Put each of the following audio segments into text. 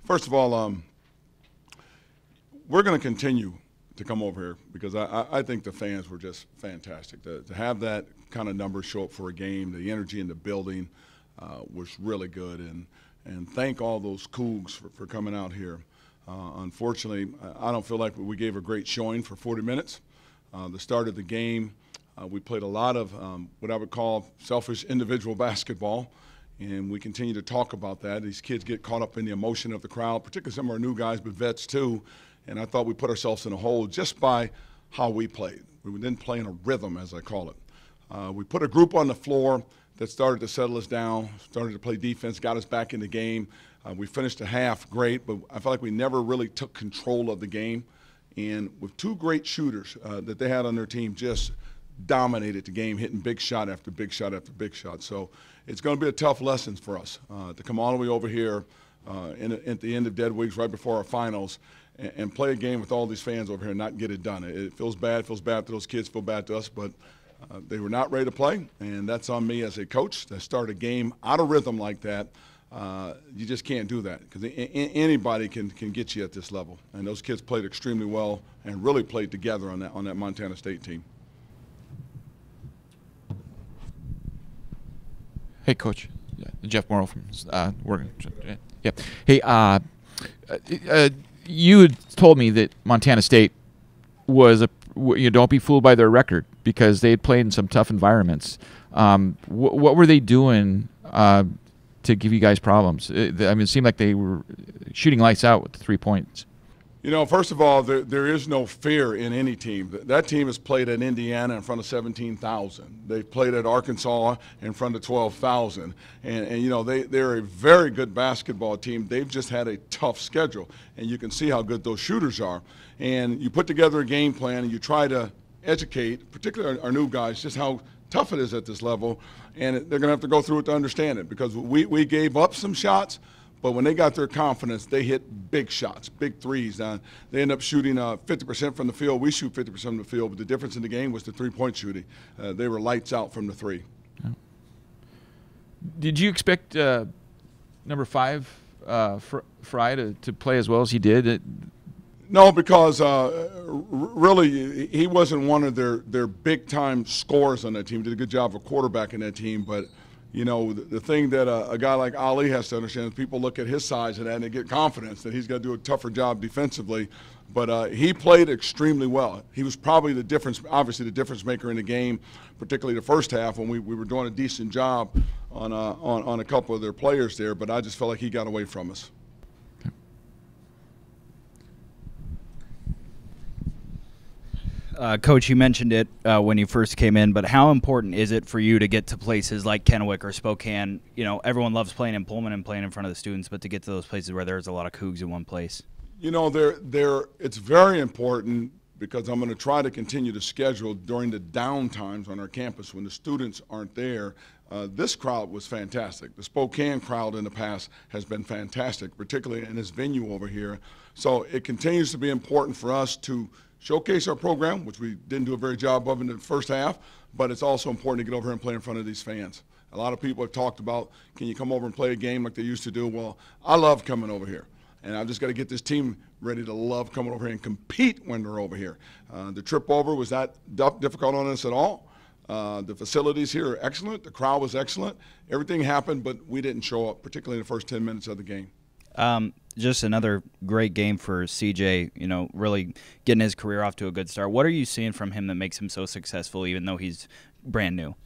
First of all, we're going to continue to come over here because I think the fans were just fantastic. To have that kind of number show up for a game, the energy in the building was really good. And thank all those Cougs for coming out here. Unfortunately, I don't feel like we gave a great showing for 40 minutes. The start of the game, we played a lot of what I would call selfish individual basketball, and we continue to talk about that. These kids get caught up in the emotion of the crowd, particularly some of our new guys, but vets too. And I thought we put ourselves in a hole just by how we played. We didn't play in a rhythm, as I call it. We put a group on the floor that started to settle us down, started to play defense, got us back in the game. We finished the half great, but I felt like we never really took control of the game. And with two great shooters that they had on their team, just dominated the game, hitting big shot after big shot after big shot. So it's going to be a tough lesson for us to come all the way over here at the end of dead weeks, right before our finals, and play a game with all these fans over here and not get it done. It feels bad to those kids, feel bad to us, but they were not ready to play, and that's on me as a coach to start a game out of rhythm like that. You just can't do that because anybody can get you at this level. And those kids played extremely well and really played together on that Montana State team. Hey, Coach. Jeff Morrow from Oregon. Yeah. Hey, you had told me that Montana State was don't be fooled by their record because they had played in some tough environments. What were they doing to give you guys problems? I mean, it seemed like they were shooting lights out with the 3 points. You know, first of all, there is no fear in any team. That team has played at Indiana in front of 17,000. They've played at Arkansas in front of 12,000. And you know, they're a very good basketball team. They've just had a tough schedule. And you can see how good those shooters are. And you put together a game plan and you try to educate, particularly our new guys, just how tough it is at this level. And they're going to have to go through it to understand it because we gave up some shots. But when they got their confidence, they hit big shots, big threes. They end up shooting 50% from the field. We shoot 50% from the field, but the difference in the game was the three-point shooting. They were lights out from the three. Yeah. Did you expect number 5, Fry, to play as well as he did? No, because really he wasn't one of their big-time scorers on that team. He did a good job of quarterbacking that team, but you know, the thing that a guy like Ali has to understand is people look at his size and they get confidence that he's got to do a tougher job defensively. But he played extremely well. He was probably the difference, obviously the difference maker in the game, particularly the first half when we were doing a decent job on a couple of their players there. But I just felt like he got away from us. Coach, you mentioned it when you first came in, but how important is it for you to get to places like Kennewick or Spokane? You know, everyone loves playing in Pullman and playing in front of the students, but to get to those places where there's a lot of Cougs in one place. You know, it's very important because I'm going to try to continue to schedule during the down times on our campus when the students aren't there. This crowd was fantastic. The Spokane crowd in the past has been fantastic, particularly in this venue over here. So it continues to be important for us to showcase our program, which we didn't do a very job of in the first half, but it's also important to get over here and play in front of these fans. A lot of people have talked about, can you come over and play a game like they used to do? Well, I love coming over here, and I've just got to get this team ready to love coming over here and compete when they're over here. The trip over was not difficult on us at all. The facilities here are excellent. The crowd was excellent. Everything happened, but we didn't show up, particularly in the first 10 minutes of the game. Just another great game for CJ, you know, really getting his career off to a good start. What are you seeing from him that makes him so successful even though he's brand new?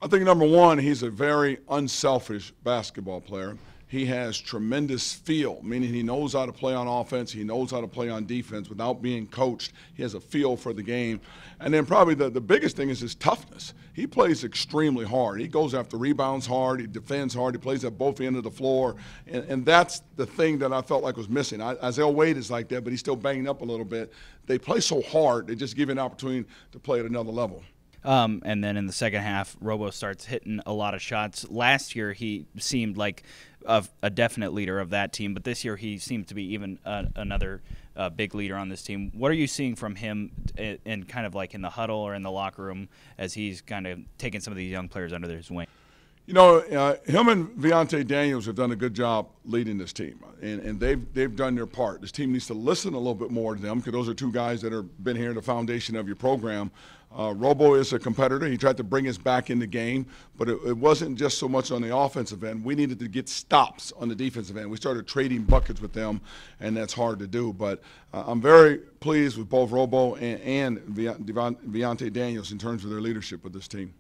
I think, number one, he's a very unselfish basketball player. He has tremendous feel, meaning he knows how to play on offense, he knows how to play on defense without being coached. He has a feel for the game. And then probably the biggest thing is his toughness. He plays extremely hard. He goes after rebounds hard, he defends hard, he plays at both ends of the floor. And that's the thing that I felt like was missing. Isaiah Wade is like that, but he's still banging up a little bit. They play so hard, they just give you an opportunity to play at another level. And then in the second half, Robo starts hitting a lot of shots. Last year, he seemed like a definite leader of that team, but this year he seems to be even another big leader on this team. What are you seeing from him in kind of like in the huddle or in the locker room as he's kind of taking some of these young players under his wing? You know, him and Viante Daniels have done a good job leading this team, and they've done their part. This team needs to listen a little bit more to them because those are two guys that have been here in the foundation of your program. Robo is a competitor. He tried to bring us back in the game, but it wasn't just so much on the offensive end. We needed to get stops on the defensive end. We started trading buckets with them, and that's hard to do. But I'm very pleased with both Robo and Viante Daniels in terms of their leadership with this team.